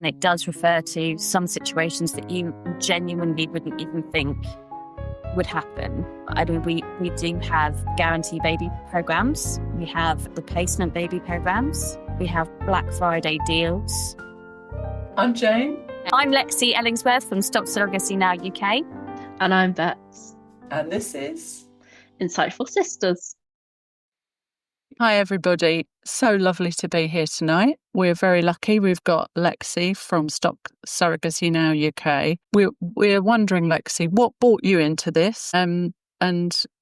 And it does refer to some situations that you genuinely wouldn't even think would happen. I mean, we do have guarantee baby programs. We have replacement baby programs. We have Black Friday deals. I'm Jane. I'm Lexi Ellingsworth from Stop Surrogacy Now UK. And I'm Bets. And this is Insightful Sisters. Hi, everybody. So lovely to be here tonight. We're very lucky. We've got Lexi from Stop Surrogacy Now UK. We're wondering, Lexi, what brought you into this? And,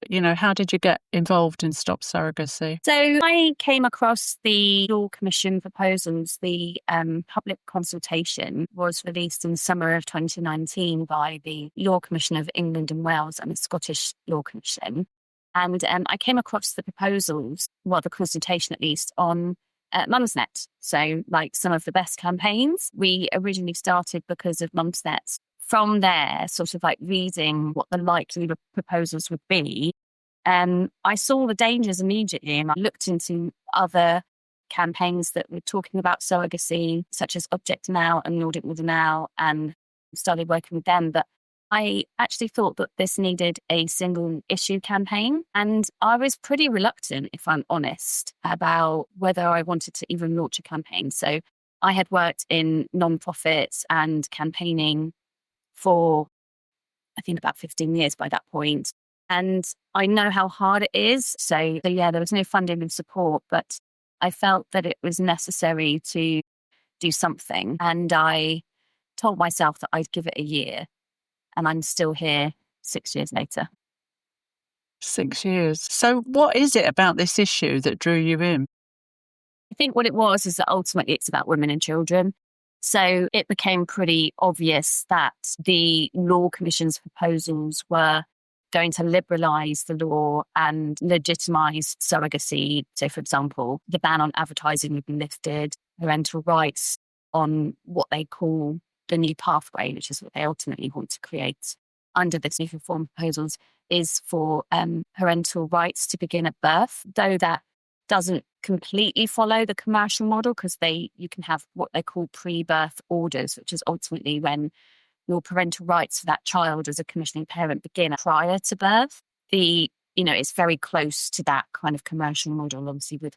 you know, how did you get involved in Stop Surrogacy? So I came across the Law Commission proposals. The public consultation was released in the summer of 2019 by the Law Commission of England and Wales and the Scottish Law Commission. And I came across the proposals, well, the consultation at least, on Mumsnet. So like some of the best campaigns, we originally started because of Mumsnet. From there, sort of like reading what the likely proposals would be, I saw the dangers immediately, and I looked into other campaigns that were talking about surrogacy, such as Object Now and Nordic Mother Now, and started working with them. But I actually thought that this needed a single issue campaign, and I was pretty reluctant, if I'm honest, about whether I wanted to even launch a campaign. So I had worked in non-profits and campaigning for, I think, about 15 years by that point. And I know how hard it is. So yeah, there was no funding and support, but I felt that it was necessary to do something. And I told myself that I'd give it a year. And I'm still here 6 years later. 6 years. So what is it about this issue that drew you in? I think what it was is that ultimately it's about women and children. So it became pretty obvious that the Law Commission's proposals were going to liberalise the law and legitimise surrogacy. So, for example, the ban on advertising would be lifted, parental rights on what they call the new pathway, which is what they ultimately want to create under this new reform proposals, is for parental rights to begin at birth, though that doesn't completely follow the commercial model, because you can have what they call pre-birth orders, which is ultimately when your parental rights for that child as a commissioning parent begin prior to birth. It's very close to that kind of commercial model, obviously, with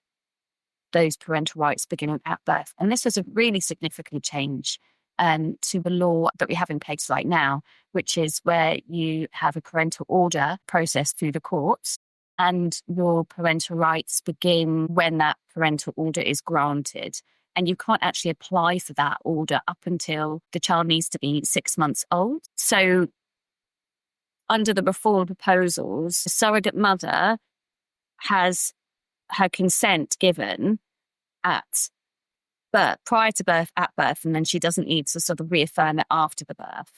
those parental rights beginning at birth. And this was a really significant change to the law that we have in place right now, which is where you have a parental order process through the courts, and your parental rights begin when that parental order is granted. And you can't actually apply for that order up until the child needs to be 6 months old. So under the reform proposals, the surrogate mother has her consent given at birth, prior to birth, at birth, and then she doesn't need to sort of reaffirm it after the birth.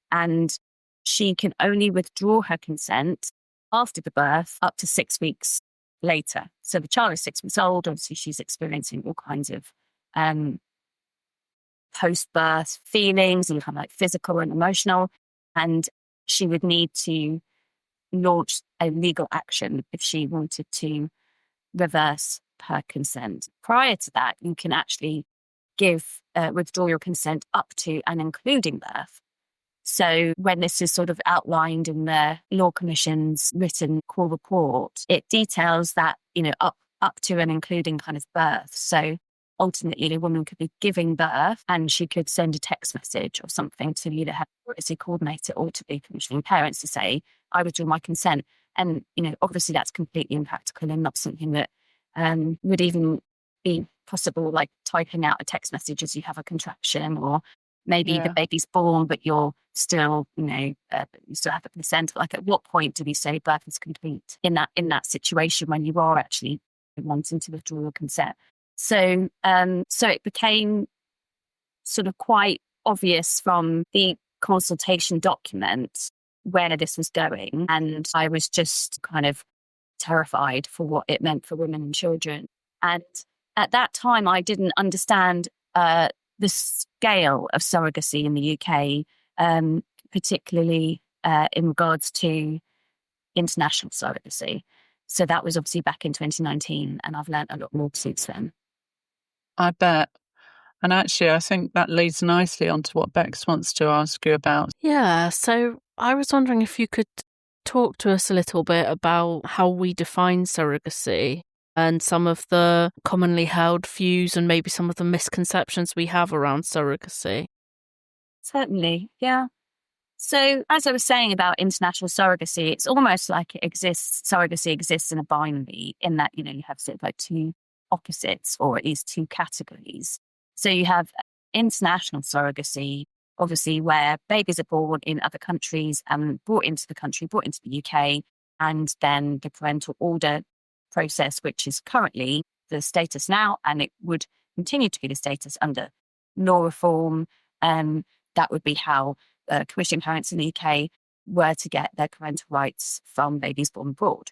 And she can only withdraw her consent after the birth up to 6 weeks later. So the child is 6 months old. Obviously, she's experiencing all kinds of post-birth feelings, and kind of like physical and emotional. And she would need to launch a legal action if she wanted to reverse her consent. Prior to that, you can actually withdraw your consent up to and including birth. So when this is sort of outlined in the Law Commission's written core report, it details that, up to and including kind of birth. So ultimately, the woman could be giving birth and she could send a text message or something to either have a pregnancy coordinator or to the commissioning parents to say, I withdraw my consent. And, obviously that's completely impractical and not something that would even be possible, like typing out a text message as you have a contraction, or maybe the baby's born, but you're still, you still have a consent. Like, at what point do we say birth is complete in that situation when you are actually wanting to withdraw your consent? So it became sort of quite obvious from the consultation document where this was going. And I was just kind of terrified for what it meant for women and children. And at that time, I didn't understand the scale of surrogacy in the UK, particularly in regards to international surrogacy. So that was obviously back in 2019, and I've learned a lot more since then. I bet. And actually, I think that leads nicely onto what Bex wants to ask you about. Yeah, so I was wondering if you could talk to us a little bit about how we define surrogacy and some of the commonly held views and maybe some of the misconceptions we have around surrogacy. Certainly, yeah. So as I was saying about international surrogacy, it's almost like surrogacy exists in a binary in that, you have sort of like two opposites or at least two categories. So you have international surrogacy, obviously where babies are born in other countries and brought into the UK, and then the parental order process, which is currently the status now, and it would continue to be the status under law reform. That would be how commissioning parents in the UK were to get their parental rights from babies born abroad.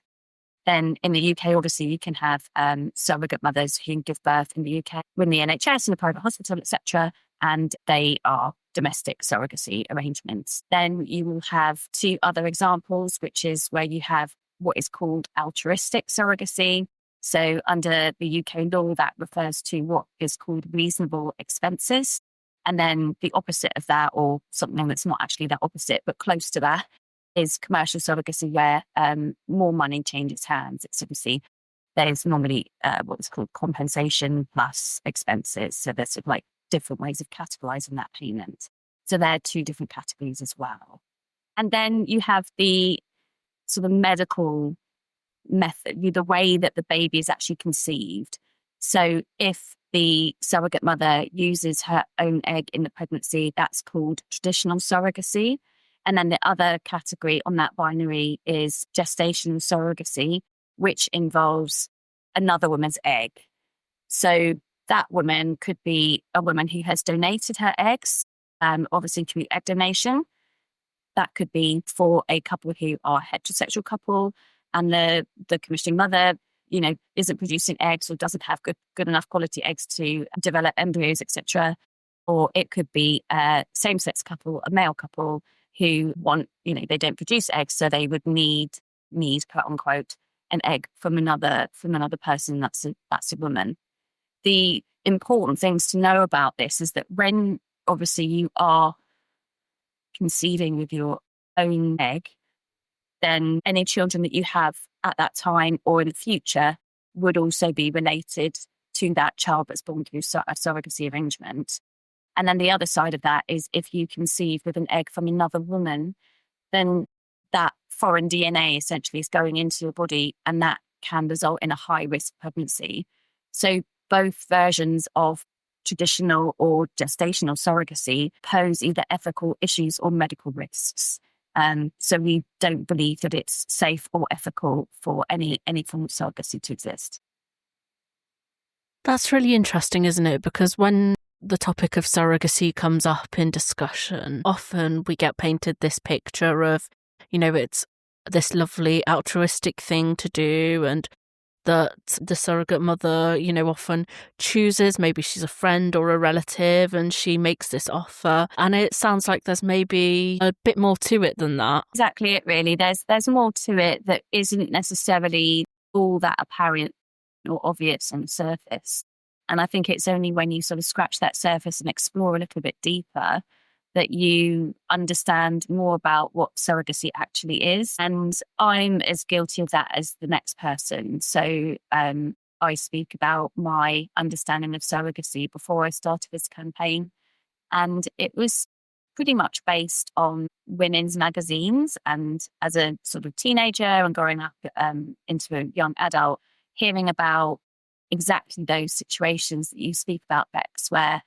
Then in the UK, obviously, you can have surrogate mothers who can give birth in the UK in the NHS, in a private hospital, etc., and they are domestic surrogacy arrangements. Then you will have two other examples, which is where you have what is called altruistic surrogacy. So under the UK law, that refers to what is called reasonable expenses. And then the opposite of that, or something that's not actually that opposite, but close to that, is commercial surrogacy, where more money changes hands. It's obviously, there's normally what's called compensation plus expenses. So there's sort of like different ways of categorizing that payment. So there are two different categories as well. And then you have the sort of medical method, the way that the baby is actually conceived. So if the surrogate mother uses her own egg in the pregnancy, that's called traditional surrogacy. And then the other category on that binary is gestational surrogacy, which involves another woman's egg. So that woman could be a woman who has donated her eggs, obviously through egg donation. That could be for a couple who are a heterosexual couple, and the commissioning mother, isn't producing eggs or doesn't have good enough quality eggs to develop embryos, etc. Or it could be a same-sex couple, a male couple who want, they don't produce eggs, so they would need quote unquote an egg from another person. That's a woman. The important things to know about this is that when obviously you are conceiving with your own egg, then any children that you have at that time or in the future would also be related to that child that's born through a surrogacy arrangement. And then the other side of that is if you conceive with an egg from another woman, then that foreign DNA essentially is going into your body, and that can result in a high-risk pregnancy. So both versions of traditional or gestational surrogacy pose either ethical issues or medical risks. So we don't believe that it's safe or ethical for any form of surrogacy to exist. That's really interesting, isn't it? Because when the topic of surrogacy comes up in discussion, often we get painted this picture of, it's this lovely altruistic thing to do, and that the surrogate mother, often chooses, maybe she's a friend or a relative, and she makes this offer. And it sounds like there's maybe a bit more to it than that. Exactly it, really. There's more to it that isn't necessarily all that apparent or obvious on the surface. And I think it's only when you sort of scratch that surface and explore a little bit deeper that you understand more about what surrogacy actually is. And I'm as guilty of that as the next person. So I speak about my understanding of surrogacy before I started this campaign. And it was pretty much based on women's magazines. And as a sort of teenager and growing up into a young adult, hearing about exactly those situations that you speak about, Bex, where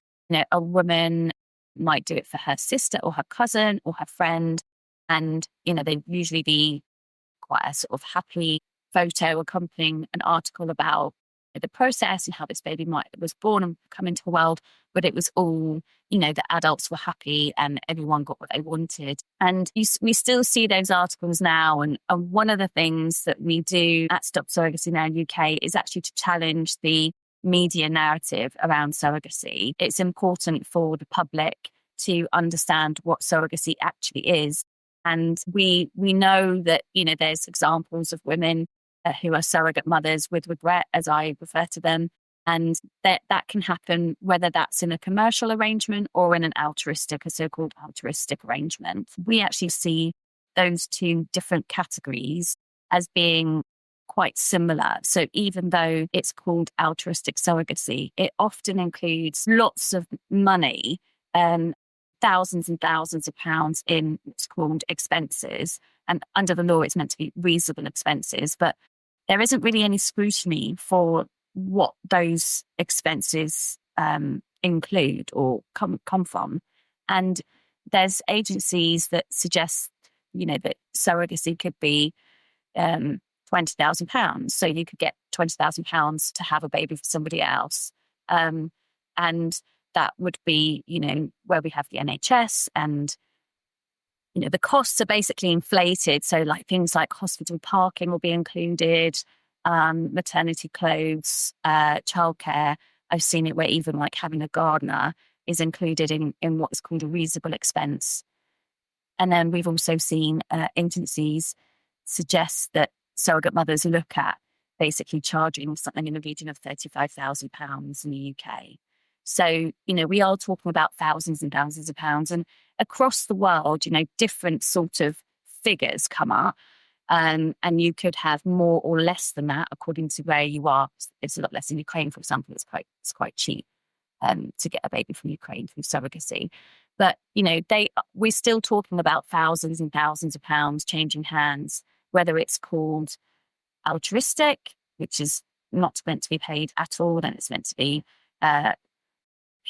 a woman might do it for her sister or her cousin or her friend, and they'd usually be quite a sort of happy photo accompanying an article about the process and how this baby was born and come into the world. But it was all, the adults were happy and everyone got what they wanted. And we still see those articles now. And one of the things that we do at Stop Surrogacy Now UK is actually to challenge the media narrative around surrogacy. It's important for the public to understand what surrogacy actually is. And we know that, there's examples of women who are surrogate mothers with regret, as I refer to them, And that can happen whether that's in a commercial arrangement or in an altruistic, a so-called altruistic arrangement. We actually see those two different categories as being quite similar. So even though it's called altruistic surrogacy, it often includes lots of money, thousands and thousands of pounds in what's called expenses. And under the law, it's meant to be reasonable expenses, but there isn't really any scrutiny for what those expenses include or come from. And there's agencies that suggest, that surrogacy could be £20,000. So you could get £20,000 to have a baby for somebody else. And that would be, where we have the NHS and, the costs are basically inflated. So like things like hospital parking will be included, maternity clothes, childcare. I've seen it where even like having a gardener is included in what's called a reasonable expense. And then we've also seen agencies suggest that surrogate mothers look at basically charging something in the region of £35,000 in the UK. So, we are talking about thousands and thousands of pounds. And across the world, different sort of figures come up. And you could have more or less than that according to where you are. It's a lot less in Ukraine, for example. It's quite cheap to get a baby from Ukraine through surrogacy. But, we're still talking about thousands and thousands of pounds changing hands, whether it's called altruistic, which is not meant to be paid at all, then it's meant to be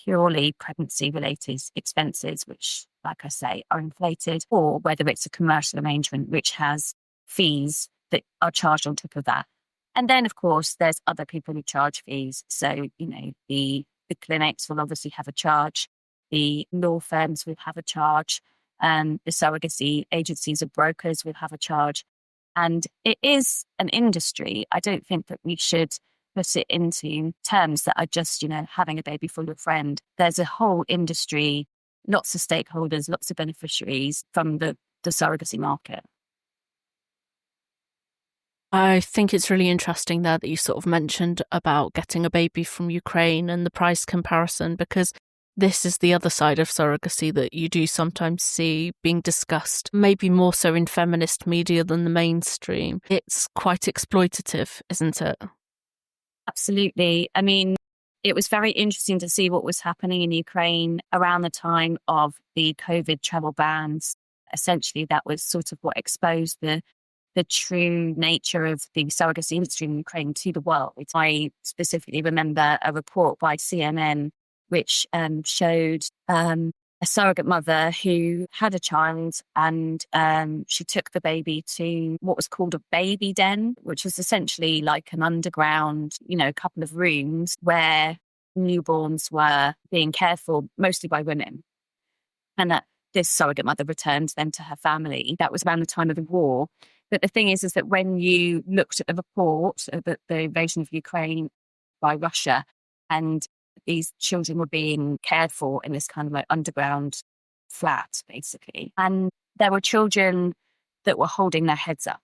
purely pregnancy-related expenses, which, like I say, are inflated, or whether it's a commercial arrangement, which has fees that are charged on top of that. And then, of course, there's other people who charge fees. So, the clinics will obviously have a charge. The law firms will have a charge. The surrogacy agencies or brokers will have a charge. And it is an industry. I don't think that we should put it into terms that are just, having a baby for your friend. There's a whole industry, lots of stakeholders, lots of beneficiaries from the surrogacy market. I think it's really interesting there that you sort of mentioned about getting a baby from Ukraine and the price comparison, because this is the other side of surrogacy that you do sometimes see being discussed, maybe more so in feminist media than the mainstream. It's quite exploitative, isn't it? Absolutely. I mean, it was very interesting to see what was happening in Ukraine around the time of the COVID travel bans. Essentially, that was sort of what exposed the true nature of the surrogacy industry in Ukraine to the world. I specifically remember a report by CNN which showed a surrogate mother who had a child, and she took the baby to what was called a baby den, which was essentially like an underground, a couple of rooms where newborns were being cared for, mostly by women. And that this surrogate mother returned them to her family. That was around the time of the war. But the thing is that when you looked at the report of the invasion of Ukraine by Russia, and these children were being cared for in this kind of like underground flat, basically. And there were children that were holding their heads up.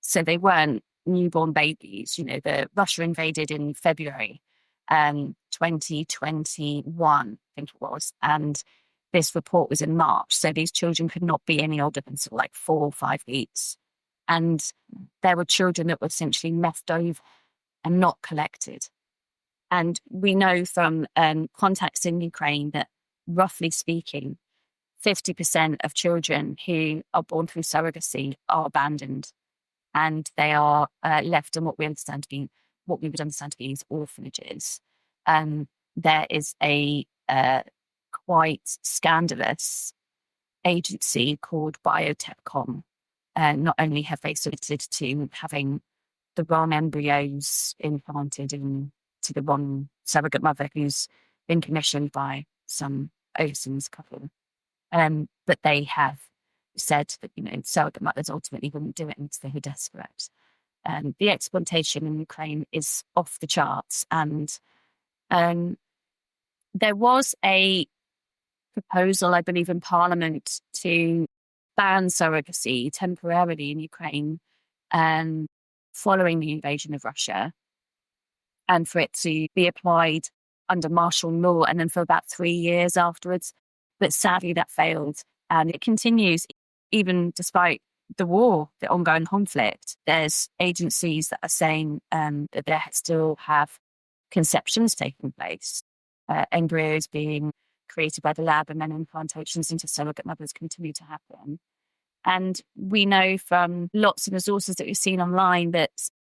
So they weren't newborn babies. The Russia invaded in February 2021, I think it was. And this report was in March. So these children could not be any older than sort of like 4 or 5 weeks. And there were children that were essentially left over and not collected. And we know from contacts in Ukraine that, roughly speaking, 50% of children who are born through surrogacy are abandoned, and they are left in what we would understand to be as orphanages. There is a quite scandalous agency called Biotechcom. Not only have they submitted to having the wrong embryos implanted into the wrong surrogate mother who's been commissioned by some overseas couple, but they have said that surrogate mothers ultimately wouldn't do it unless they were desperate. The exploitation in Ukraine is off the charts, and there was a proposal, I believe, in Parliament to ban surrogacy temporarily in Ukraine following the invasion of Russia. and for it to be applied under martial law and then for about 3 years afterwards. But sadly, that failed. And it continues, even despite the war, the ongoing conflict. There's agencies that are saying that there still have conceptions taking place. Embryos being created by the lab and then implantations into surrogate mothers continue to happen. And we know from lots of resources that we've seen online that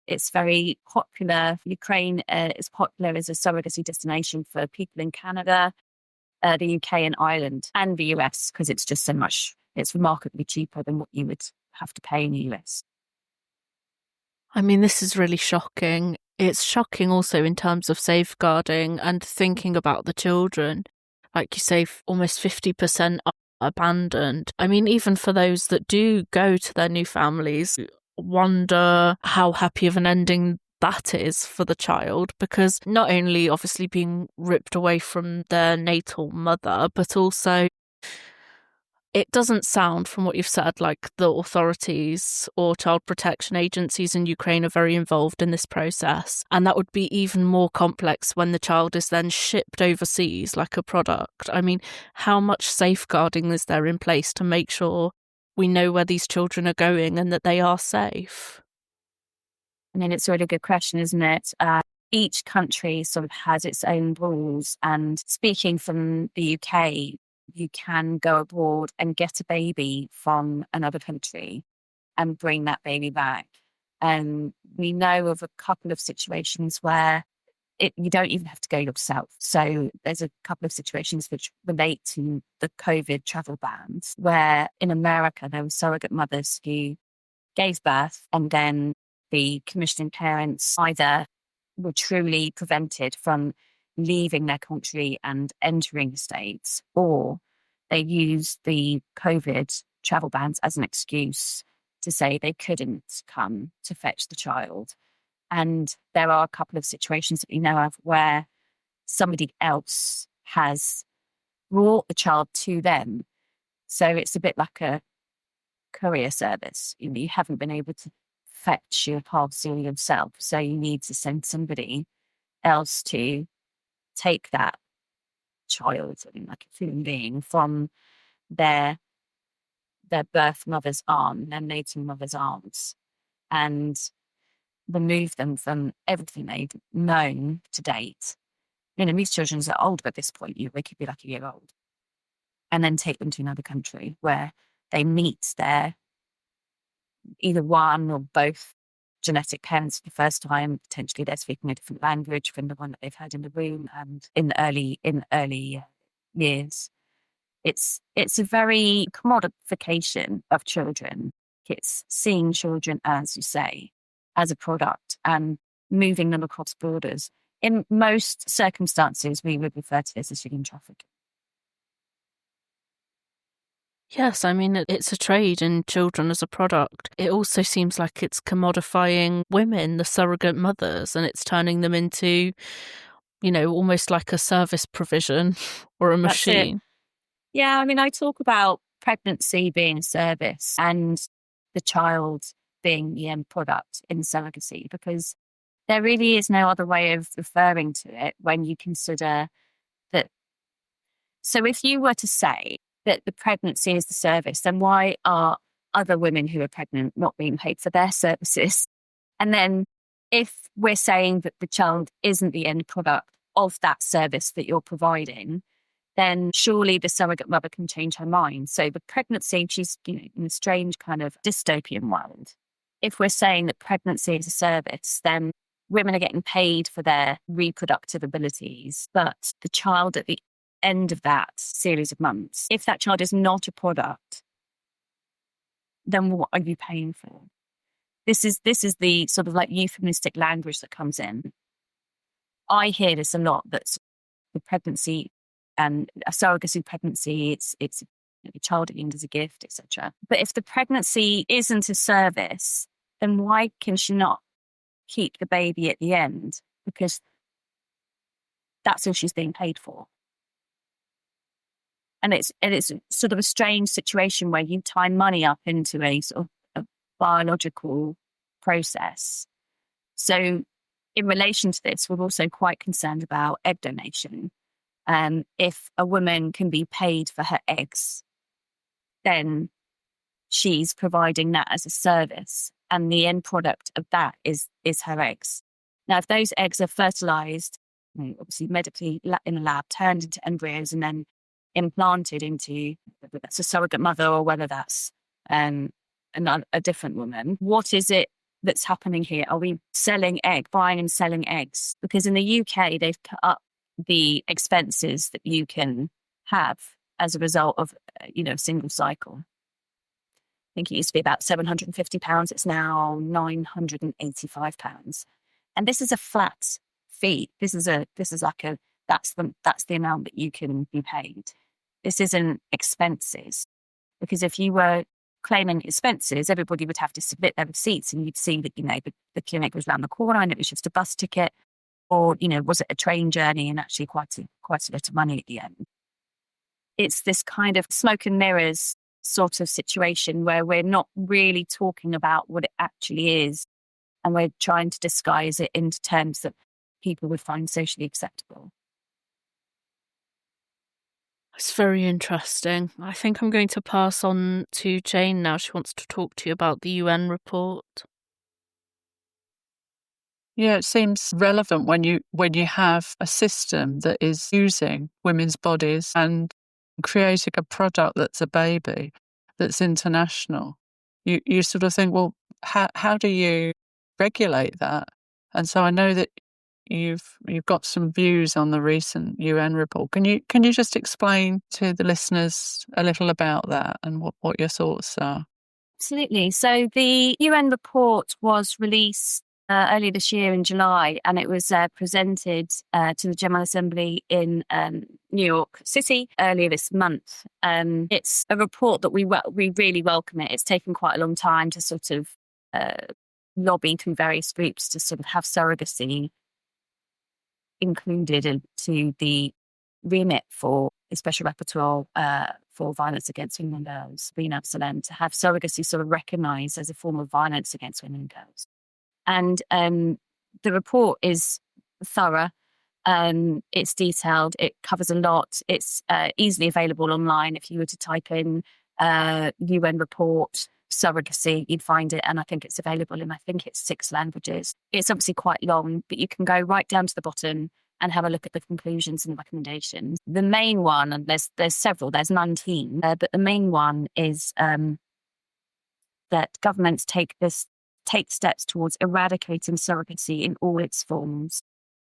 it's very popular. Ukraine is popular as a surrogacy destination for people in Canada, the UK and Ireland, and the US, because it's just so much, it's remarkably cheaper than what you would have to pay in the US. I mean, this is really shocking. It's shocking also in terms of safeguarding and thinking about the children. Like you say, almost 50% are abandoned. I mean, even for those that do go to their new families, wonder how happy of an ending that is for the child, because not only obviously being ripped away from their natal mother, but also it doesn't sound, from what you've said, like the authorities or child protection agencies in Ukraine are very involved in this process. And that would be even more complex when the child is then shipped overseas like a product. I mean, how much safeguarding is there in place to make sure we know where these children are going and that they are safe? I mean, it's a really good question, isn't it? Each country sort of has its own rules. And speaking from the UK, you can go abroad and get a baby from another country and bring that baby back. And we know of a couple of situations where you don't even have to go yourself. So there's a couple of situations which relate to the COVID travel bans, where in America, there were surrogate mothers who gave birth and then the commissioning parents either were truly prevented from leaving their country and entering the States, or they used the COVID travel bans as an excuse to say they couldn't come to fetch the child. And there are a couple of situations that we know of where somebody else has brought the child to them. So it's a bit like a courier service. You haven't been able to fetch your parcel yourself, so you need to send somebody else to take that child, like a human being, from their birth mother's arm, their natal mother's arms, and remove them from everything they've known to date. These children are old at this point. They could be like a year old, and then take them to another country where they meet their either one or both genetic parents for the first time. Potentially they're speaking a different language from the one that they've heard in the room and in the early years. It's a very commodification of children. It's seeing children, as you say, as a product and moving them across borders. In most circumstances, we would refer to this as human trafficking. Yes, I mean, it's a trade in children as a product. It also seems like it's commodifying women, the surrogate mothers, and it's turning them into, almost like a service provision or a machine. Yeah, I mean, I talk about pregnancy being a service and the child being the end product in surrogacy, because there really is no other way of referring to it when you consider that. So if you were to say that the pregnancy is the service, then why are other women who are pregnant not being paid for their services? And then if we're saying that the child isn't the end product of that service that you're providing, then surely the surrogate mother can change her mind. So the pregnancy, she's in a strange kind of dystopian world. If we're saying that pregnancy is a service, then women are getting paid for their reproductive abilities, but the child at the end of that series of months, if that child is not a product, then what are you paying for? This is the sort of like euphemistic language that comes in. I hear this a lot, that the pregnancy and a surrogacy pregnancy, it's the child at the end is a gift, etc. But if the pregnancy isn't a service, then why can she not keep the baby at the end? Because that's all she's being paid for. And it's sort of a strange situation where you tie money up into a sort of a biological process. So in relation to this, we're also quite concerned about egg donation. If a woman can be paid for her eggs, then she's providing that as a service. And the end product of that is her eggs. Now, if those eggs are fertilized, obviously medically in a lab, turned into embryos and then implanted into, whether that's a surrogate mother or whether that's a different woman, what is it that's happening here? Are we buying and selling eggs? Because in the UK, they've put up the expenses that you can have as a result of, a single cycle. I think it used to be about £750. It's now £985. And this is a flat fee. That's the amount that you can be paid. This isn't expenses. Because if you were claiming expenses, everybody would have to submit their receipts and you'd see that, the clinic was around the corner and it was just a bus ticket, or, was it a train journey and actually quite a lot of money at the end. It's this kind of smoke and mirrors sort of situation where we're not really talking about what it actually is, and we're trying to disguise it into terms that people would find socially acceptable. It's very interesting. I think I'm going to pass on to Jane now. She wants to talk to you about the UN report. Yeah, it seems relevant when you have a system that is using women's bodies and creating a product that's a baby, that's international. You sort of think, well, how do you regulate that? And so I know that you've got some views on the recent UN report. Can you just explain to the listeners a little about that and what your thoughts are? Absolutely. So the UN report was released earlier this year in July, and it was presented to the General Assembly in New York City earlier this month. It's a report that we really welcome it. It's taken quite a long time to sort of lobby through various groups to sort of have surrogacy included into the remit for a special rapporteur for violence against women and girls, Rina Absalem, to have surrogacy sort of recognised as a form of violence against women and girls. And the report is thorough. It's detailed. It covers a lot. It's easily available online. If you were to type in UN report surrogacy, you'd find it. And I think it's available in, 6 languages. It's obviously quite long, but you can go right down to the bottom and have a look at the conclusions and recommendations. The main one, and there's several, there's 19, but the main one is that governments take steps towards eradicating surrogacy in all its forms.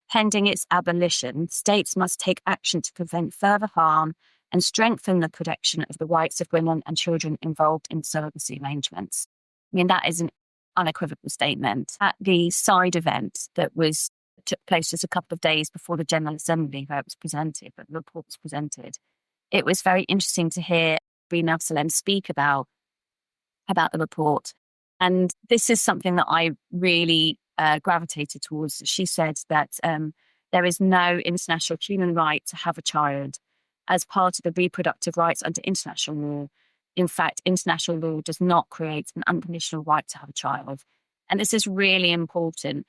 Pending its abolition, states must take action to prevent further harm and strengthen the protection of the rights of women and children involved in surrogacy arrangements. That is an unequivocal statement. At the side event that took place just a couple of days before the General Assembly, where it was presented, but the report was presented, it was very interesting to hear Rina Absalem speak about the report. And this is something that I really gravitated towards. She said that there is no international human right to have a child as part of the reproductive rights under international law. In fact, international law does not create an unconditional right to have a child. And this is really important.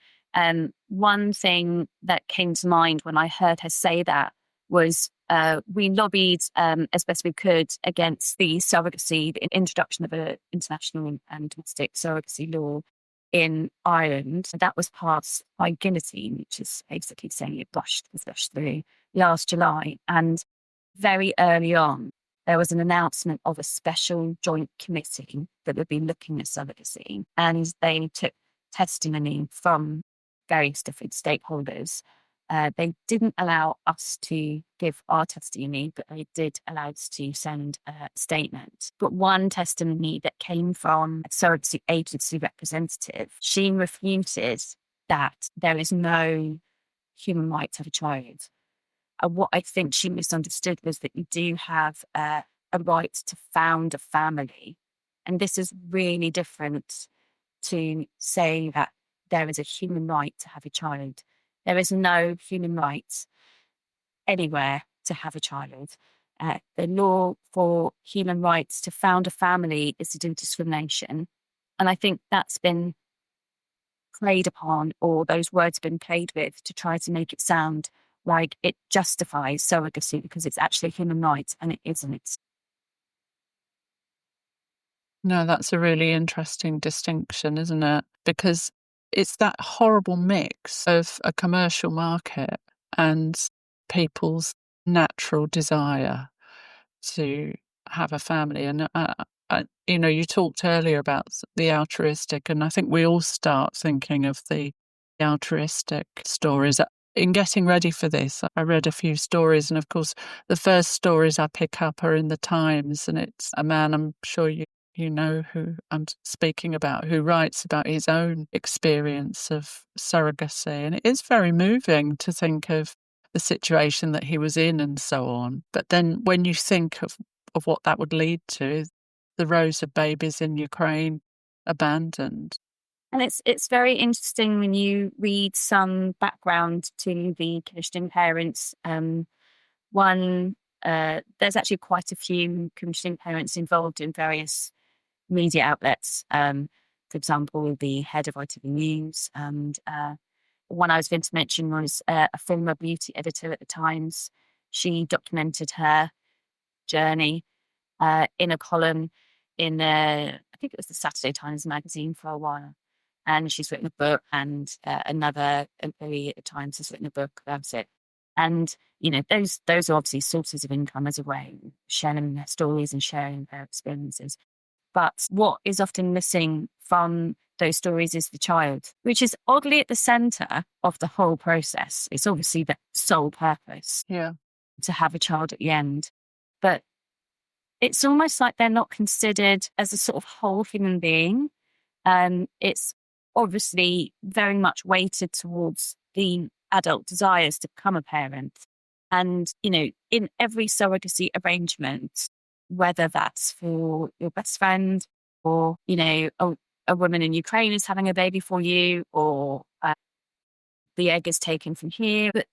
One thing that came to mind when I heard her say that was we lobbied as best we could against the surrogacy, the introduction of an international and domestic surrogacy law in Ireland. That was passed by guillotine, which is basically saying it was rushed through last July. And very early on, there was an announcement of a special joint committee that would be looking at surrogacy. And they took testimony from various different stakeholders. They didn't allow us to give our testimony, but they did allow us to send a statement. But one testimony that came from a surrogacy agency representative, she refuted that there is no human right to have a child. And what I think she misunderstood was that you do have a right to found a family. And this is really different to say that there is a human right to have a child. There is no human right anywhere to have a child. The law for human rights to found a family is to do discrimination. And I think that's been played upon, or those words have been played with to try to make it sound like it justifies surrogacy because it's actually a human right, and it isn't. No, that's a really interesting distinction, isn't it? Because it's that horrible mix of a commercial market and people's natural desire to have a family. And, you talked earlier about the altruistic, and I think we all start thinking of the altruistic stories. In getting ready for this, I read a few stories, and of course, the first stories I pick up are in the Times, and it's a man, I'm sure you know who I'm speaking about, who writes about his own experience of surrogacy. And it is very moving to think of the situation that he was in and so on. But then when you think of what that would lead to, the rows of babies in Ukraine abandoned. And it's very interesting when you read some background to the commissioning parents. There's actually quite a few commissioning parents involved in various media outlets. For example, the head of ITV News, and one I was going to mention was a former beauty editor at the Times. She documented her journey in a column in I think it was the Saturday Times magazine for a while. And she's written a book, and another employee at the Times has written a book about it. And, those are obviously sources of income as a way of sharing their stories and sharing their experiences. But what is often missing from those stories is the child, which is oddly at the centre of the whole process. It's obviously the sole purpose to have a child at the end. But it's almost like they're not considered as a sort of whole human being. It's obviously very much weighted towards the adult desires to become a parent. And, in every surrogacy arrangement, whether that's for your best friend or, a woman in Ukraine is having a baby for you, or the egg is taken from here. But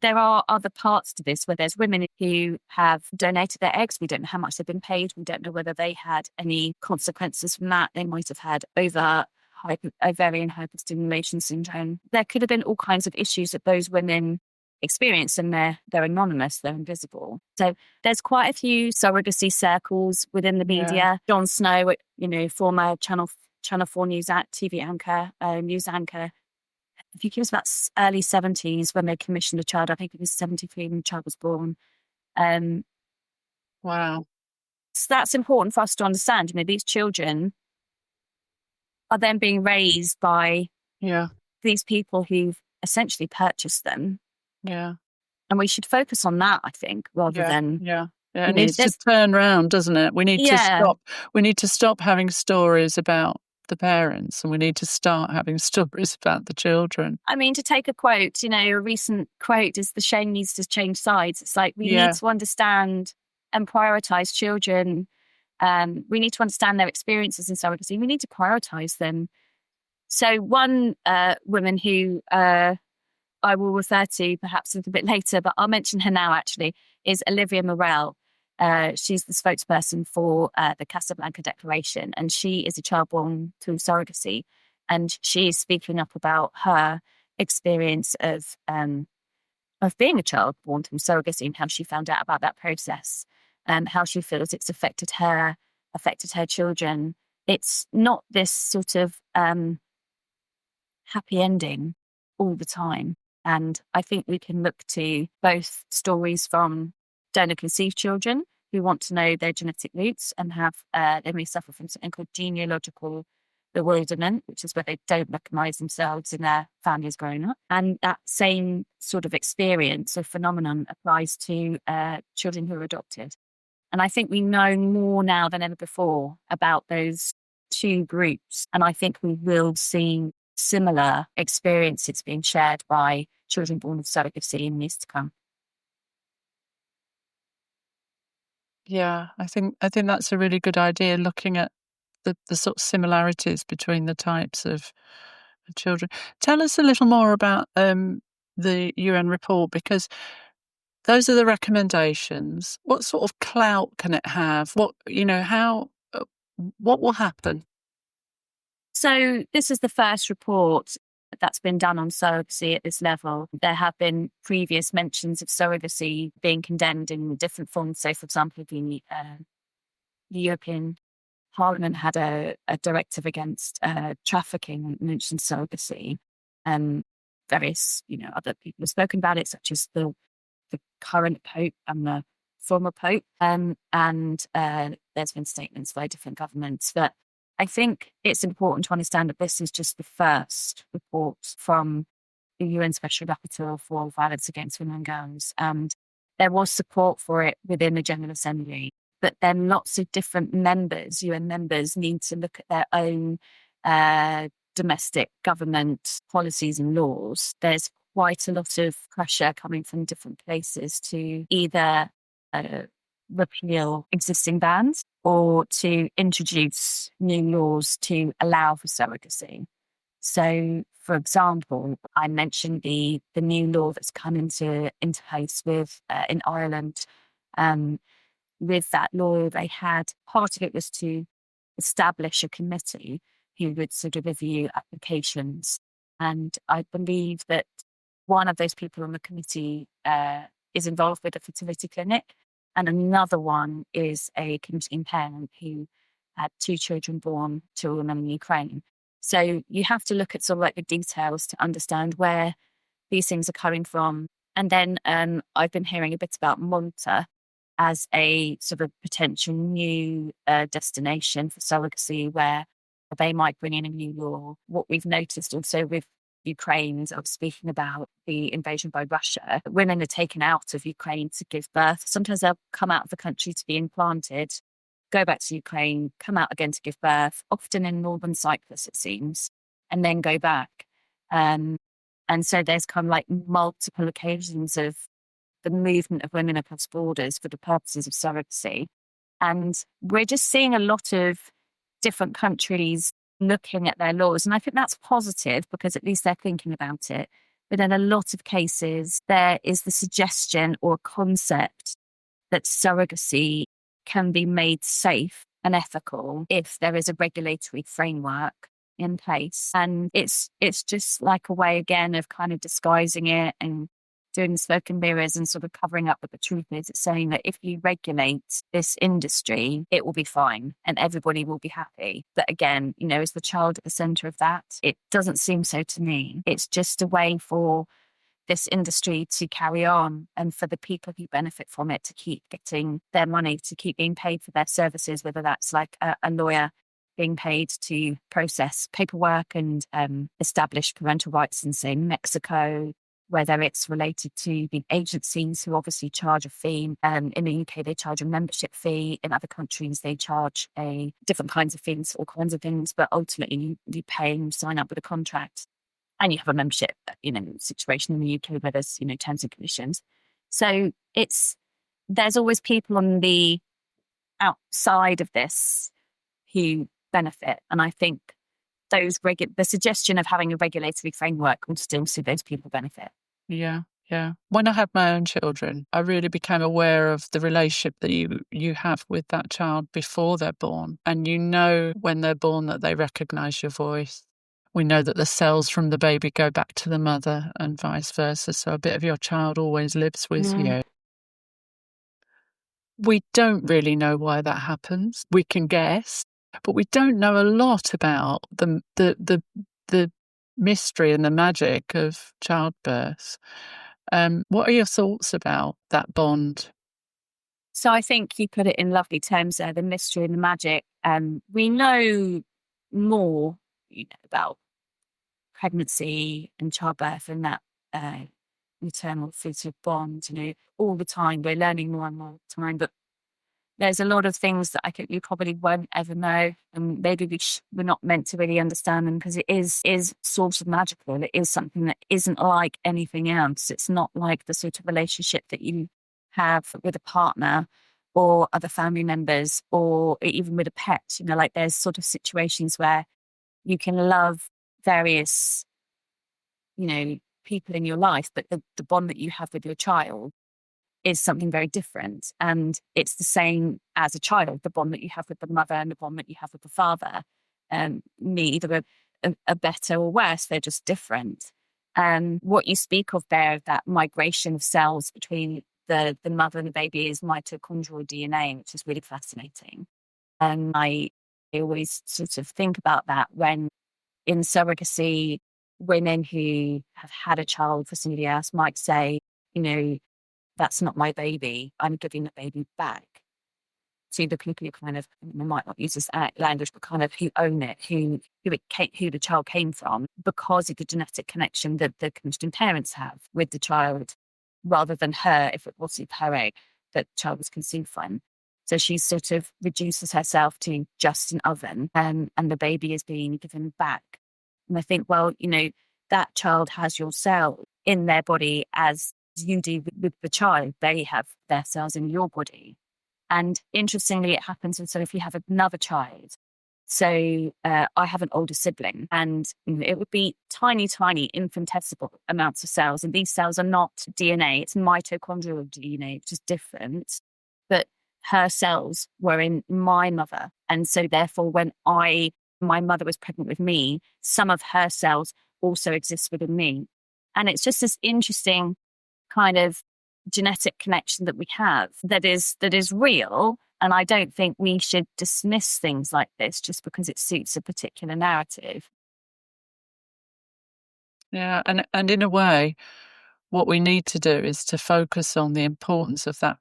there are other parts to this where there's women who have donated their eggs. We don't know how much they've been paid. We don't know whether they had any consequences from that. They might have had ovarian hyperstimulation syndrome. There could have been all kinds of issues that those women experience, and they're anonymous, they're invisible. So there's quite a few surrogacy circles within the media. Yeah. Jon Snow, former Channel 4 TV anchor, news anchor. I think it was about early 70s when they commissioned a child. I think it was 73 when the child was born. Wow. So that's important for us to understand. These children are then being raised by these people who've essentially purchased them. Yeah. And we should focus on that, I think, rather than... Yeah, it needs to turn around, doesn't it? We need to stop. We need to stop having stories about the parents, and we need to start having stories about the children. To take a quote, a recent quote is, "The shame needs to change sides." It's like we need to understand and prioritise children. We need to understand their experiences in surrogacy. We need to prioritise them. So one woman who I will refer to perhaps a little bit later, but I'll mention her now actually, is Olivia Morel. She's the spokesperson for the Casablanca Declaration, and she is a child born through surrogacy. And she is speaking up about her experience of being a child born through surrogacy, and how she found out about that process, and how she feels it's affected her children. It's not this sort of happy ending all the time. And I think we can look to both stories from donor-conceived children who want to know their genetic roots and they may suffer from something called genealogical bewilderment, which is where they don't recognise themselves in their families growing up. And that same sort of experience or phenomenon applies to children who are adopted. And I think we know more now than ever before about those two groups. And I think we will see similar experiences being shared by children born of surrogacy in years to come. Yeah, I think that's a really good idea, looking at the sort of similarities between the types of children. Tell us a little more about the UN report, because those are the recommendations. What sort of clout can it have? What will happen? So this is the first report that's been done on surrogacy at this level. There have been previous mentions of surrogacy being condemned in different forms. So, for example, the European Parliament had a directive against trafficking and mentioned surrogacy. Various, other people have spoken about it, such as the current Pope and the former Pope. And there's been statements by different governments. But I think it's important to understand that this is just the first report from the UN Special Rapporteur for Violence Against Women and Girls. And there was support for it within the General Assembly. But then lots of different members, UN members, need to look at their own domestic government policies and laws. There's quite a lot of pressure coming from different places to either repeal existing bans or to introduce new laws to allow for surrogacy. So, for example, I mentioned the new law that's come into place with in Ireland. With that law, they had part of it was to establish a committee who would sort of review applications. And I believe that one of those people on the committee is involved with a fertility clinic, and another one is a Canadian parent who had 2 children born to a woman in Ukraine. So you have to look at sort of like the details to understand where these things are coming from. And then I've been hearing a bit about Malta as a sort of potential new destination for surrogacy, where they might bring in a new law. What we've noticed also with Ukraine, as I was speaking about the invasion by Russia, women are taken out of Ukraine to give birth. Sometimes they'll come out of the country to be implanted, go back to Ukraine, come out again to give birth, often in northern Cyprus, it seems, and then go back. And so there's kind of like multiple occasions of the movement of women across borders for the purposes of surrogacy. And we're just seeing a lot of different countries looking at their laws. And I think that's positive because at least they're thinking about it. But in a lot of cases, there is the suggestion or concept that surrogacy can be made safe and ethical if there is a regulatory framework in place. And it's just like a way, again, of kind of disguising it and doing smoke and mirrors and sort of covering up what the truth is. It's saying that if you regulate this industry, it will be fine and everybody will be happy. But again, is the child at the centre of that? It doesn't seem so to me. It's just a way for this industry to carry on and for the people who benefit from it to keep getting their money, to keep being paid for their services, whether that's like a lawyer being paid to process paperwork and establish parental rights in, say, Mexico, whether it's related to the agencies who obviously charge a fee. In the UK, they charge a membership fee. In other countries, they charge different kinds of fees, all kinds of things. But ultimately, you pay and you sign up with a contract. And you have a membership, situation in the UK where there's, terms and conditions. So there's always people on the outside of this who benefit. And I think the suggestion of having a regulatory framework will still see those people benefit. Yeah. When I had my own children, I really became aware of the relationship that you have with that child before they're born. And when they're born that they recognise your voice. We know that the cells from the baby go back to the mother and vice versa. So a bit of your child always lives with you. We don't really know why that happens. We can guess, but we don't know a lot about the mystery and the magic of childbirth. What are your thoughts about that bond? So I think you put it in lovely terms there, the mystery and the magic. We know more about pregnancy and childbirth and that maternal fetal bond, all the time. We're learning more and more all the time, but there's a lot of things that I think we probably won't ever know, and maybe we're not meant to really understand them because it is sort of magical. It is something that isn't like anything else. It's not like the sort of relationship that you have with a partner or other family members or even with a pet. Like there's sort of situations where you can love various, people in your life, but the bond that you have with your child is something very different. And it's the same as a child, the bond that you have with the mother and the bond that you have with the father. Me, either are better or worse. They're just different. What you speak of there, that migration of cells between the mother and the baby, is mitochondrial DNA, which is really fascinating. And I always sort of think about that when in surrogacy, women who have had a child for somebody else might say, that's not my baby, I'm giving the baby back to the people who kind of, we might not use this language, but kind of who own it, who the child came from, because of the genetic connection that the Christian parents have with the child, rather than her, if it wasn't her egg that the child was conceived from. So she sort of reduces herself to just an oven, and the baby is being given back. And I think, well, that child has your cell in their body as you do with the child. They have their cells in your body. And interestingly, it happens so if you have another child. So I have an older sibling, and it would be tiny, tiny, infinitesimal amounts of cells. And these cells are not DNA, it's mitochondrial DNA, which is different. But her cells were in my mother. And so therefore, when my mother was pregnant with me, some of her cells also exist within me. And it's just this interesting kind of genetic connection that we have that is real. And I don't think we should dismiss things like this just because it suits a particular narrative. Yeah, and in a way, what we need to do is to focus on the importance of that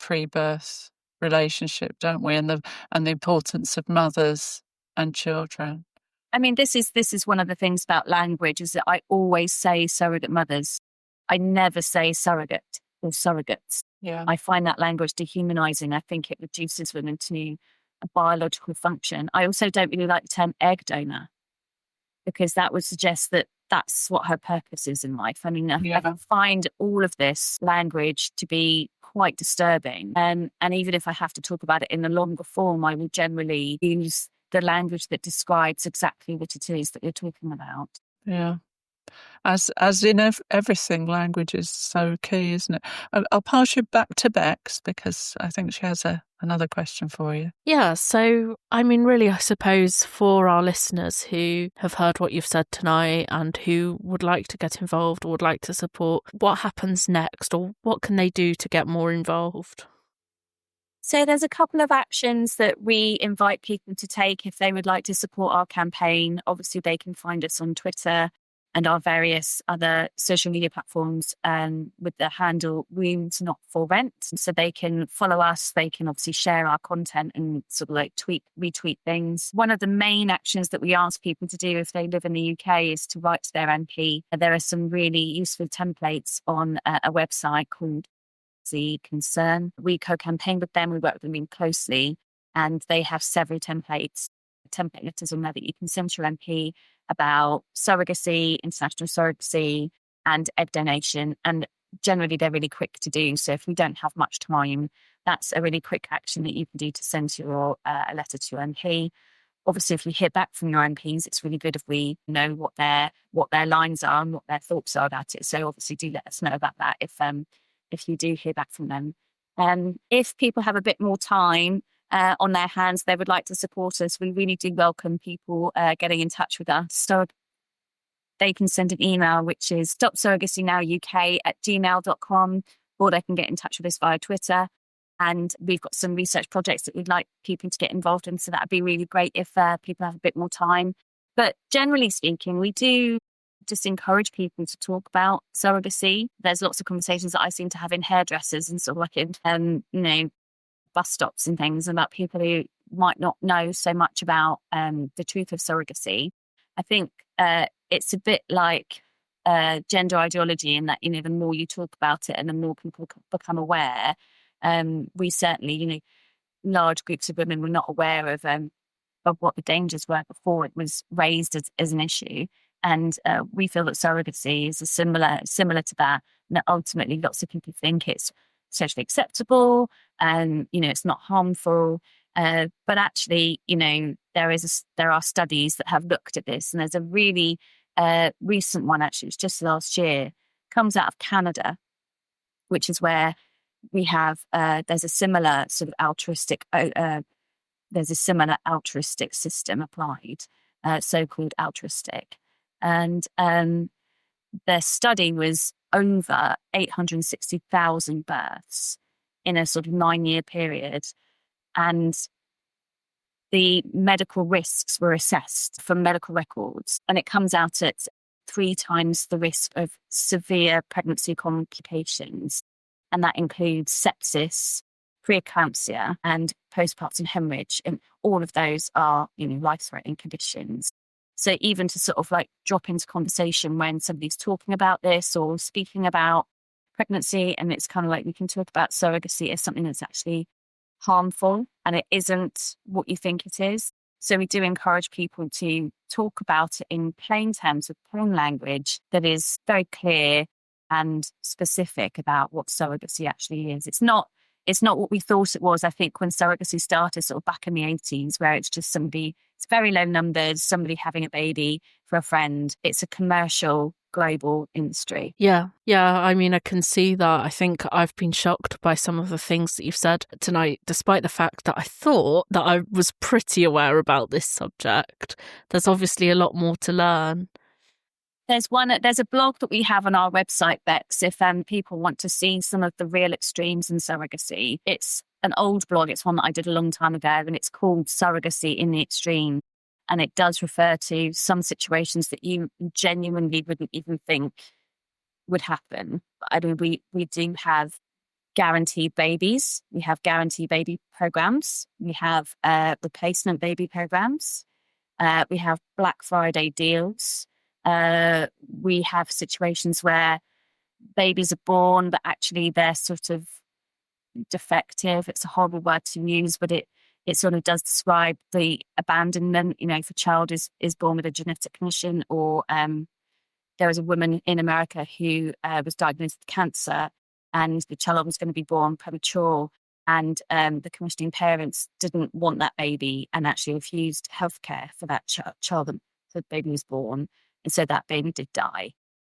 pre-birth relationship, don't we? And the importance of mothers and children. I mean, this is one of the things about language, is that I always say surrogate mothers. I never say surrogate or surrogates. Yeah. I find that language dehumanizing. I think it reduces women to a biological function. I also don't really like the term egg donor, because that would suggest that that's what her purpose is in life. I mean, I find all of this language to be quite disturbing. And even if I have to talk about it in a longer form, I will generally use the language that describes exactly what it is that you're talking about. Yeah. As in everything, language is so key, isn't it? I'll pass you back to Bex, because I think she has another question for you. Yeah, so I mean, really, I suppose for our listeners who have heard what you've said tonight and who would like to get involved or would like to support, what happens next, or what can they do to get more involved? So there's a couple of actions that we invite people to take if they would like to support our campaign. Obviously, they can find us on Twitter and our various other social media platforms with the handle Wounds Not For Rent. So they can follow us, they can obviously share our content and sort of like retweet things. One of the main actions that we ask people to do if they live in the UK is to write to their MP. There are some really useful templates on a website called The Concern. We co-campaign with them, we work with them really closely, and they have several template letters on there that you can send to your MP about surrogacy, international surrogacy, and egg donation. And generally, they're really quick to do. So if we don't have much time, that's a really quick action that you can do to send your a letter to your MP. Obviously, if you hear back from your MPs, it's really good if we know what their lines are and what their thoughts are about it. So obviously, do let us know about that if you do hear back from them. If people have a bit more time on their hands, they would like to support us, we really do welcome people getting in touch with us. So they can send an email, which is stopsurrogacyNowUK@gmail.com, or they can get in touch with us via Twitter. And we've got some research projects that we'd like people to get involved in. So that'd be really great if people have a bit more time. But generally speaking, we do just encourage people to talk about surrogacy. There's lots of conversations that I seem to have in hairdressers and sort of like in, bus stops and things, about people who might not know so much about the truth of surrogacy. I think it's a bit like gender ideology in that, the more you talk about it and the more people become aware. We certainly, large groups of women were not aware of what the dangers were before it was raised as an issue. And we feel that surrogacy is similar to that. And that ultimately, lots of people think it's socially acceptable and, it's not harmful. But actually, there are studies that have looked at this. And there's a really recent one, actually, it was just last year, comes out of Canada, which is where we have, there's a similar sort of altruistic system applied. so-called altruistic. And their study was over 860,000 births in a sort of 9-year period. And the medical risks were assessed from medical records, and it comes out at 3 times the risk of severe pregnancy complications. And that includes sepsis, preeclampsia, and postpartum hemorrhage. And all of those are, life-threatening conditions. So even to sort of like drop into conversation when somebody's talking about this or speaking about pregnancy, and it's kind of like we can talk about surrogacy as something that's actually harmful, and it isn't what you think it is. So we do encourage people to talk about it in plain terms, with plain language that is very clear and specific about what surrogacy actually is. It's not what we thought it was, I think, when surrogacy started sort of back in the 80s, where it's just it's very low numbers, somebody having a baby for a friend. It's a commercial, global industry. Yeah. I mean, I can see that. I think I've been shocked by some of the things that you've said tonight, despite the fact that I thought that I was pretty aware about this subject. There's obviously a lot more to learn. There's a blog that we have on our website, Bex, if people want to see some of the real extremes in surrogacy. It's an old blog. It's one that I did a long time ago, and it's called Surrogacy in the Extreme. And it does refer to some situations that you genuinely wouldn't even think would happen. I mean, we do have guaranteed babies. We have guaranteed baby programs. We have replacement baby programs. We have Black Friday deals. We have situations where babies are born, but actually they're sort of defective. It's a horrible word to use, but it sort of does describe the abandonment. If a child is born with a genetic condition, or there was a woman in America who was diagnosed with cancer, and the child was going to be born premature, and the commissioning parents didn't want that baby and actually refused healthcare for that child that the baby was born. And so that baby did die.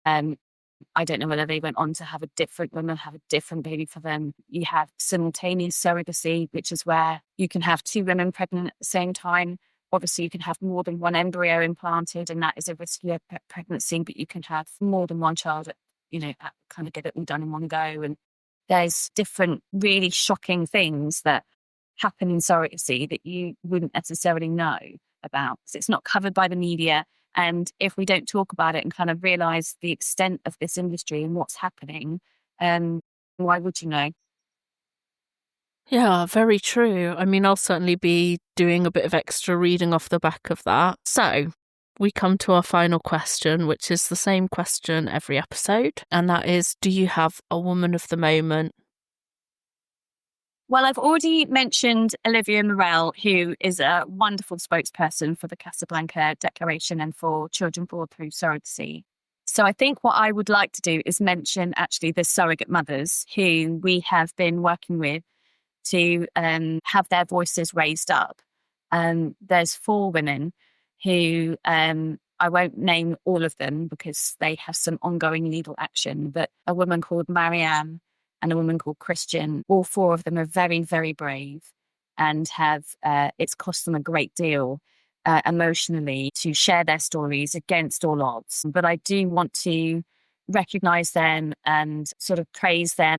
I don't know whether they went on to have a different baby for them. You have simultaneous surrogacy, which is where you can have 2 women pregnant at the same time. Obviously, you can have more than one embryo implanted, and that is a riskier pregnancy, but you can have more than one child, kind of get it all done in one go. And there's different really shocking things that happen in surrogacy that you wouldn't necessarily know about. So it's not covered by the media. And if we don't talk about it and kind of realise the extent of this industry and what's happening, why would you know? Yeah, very true. I mean, I'll certainly be doing a bit of extra reading off the back of that. So we come to our final question, which is the same question every episode. And that is, do you have a woman of the moment? Well, I've already mentioned Olivia Morel, who is a wonderful spokesperson for the Casablanca Declaration and for children born through surrogacy. So I think what I would like to do is mention actually the surrogate mothers who we have been working with to have their voices raised up. There's 4 women who, I won't name all of them because they have some ongoing legal action, but a woman called Marianne and a woman called Christian, all 4 of them are very, very brave and have, it's cost them a great deal emotionally to share their stories against all odds. But I do want to recognise them and sort of praise them.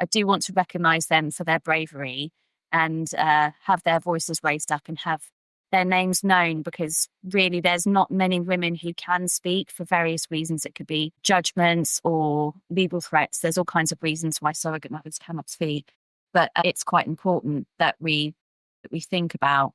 I do want to recognise them for their bravery and have their voices raised up and have their names known, because really there's not many women who can speak for various reasons. It could be judgments or legal threats. There's all kinds of reasons why surrogate mothers cannot speak. But it's quite important that we think about.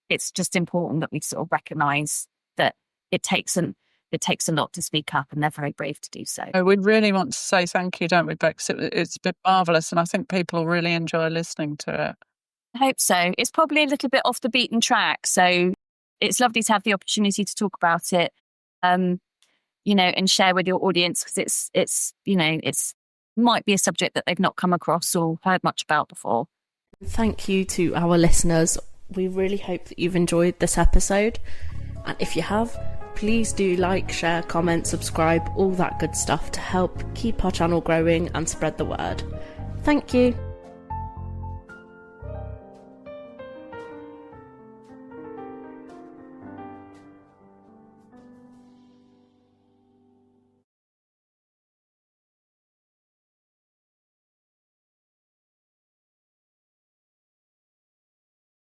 It's just important that we sort of recognise that it takes a lot to speak up, and they're very brave to do so. We really want to say thank you, don't we, Bex? It's been marvellous, and I think people will really enjoy listening to it. I hope so. It's probably a little bit off the beaten track, so it's lovely to have the opportunity to talk about it, and share with your audience, because it's might be a subject that they've not come across or heard much about before. Thank you to our listeners. We really hope that you've enjoyed this episode, and if you have, please do like, share, comment, subscribe, all that good stuff to help keep our channel growing and spread the word. Thank you.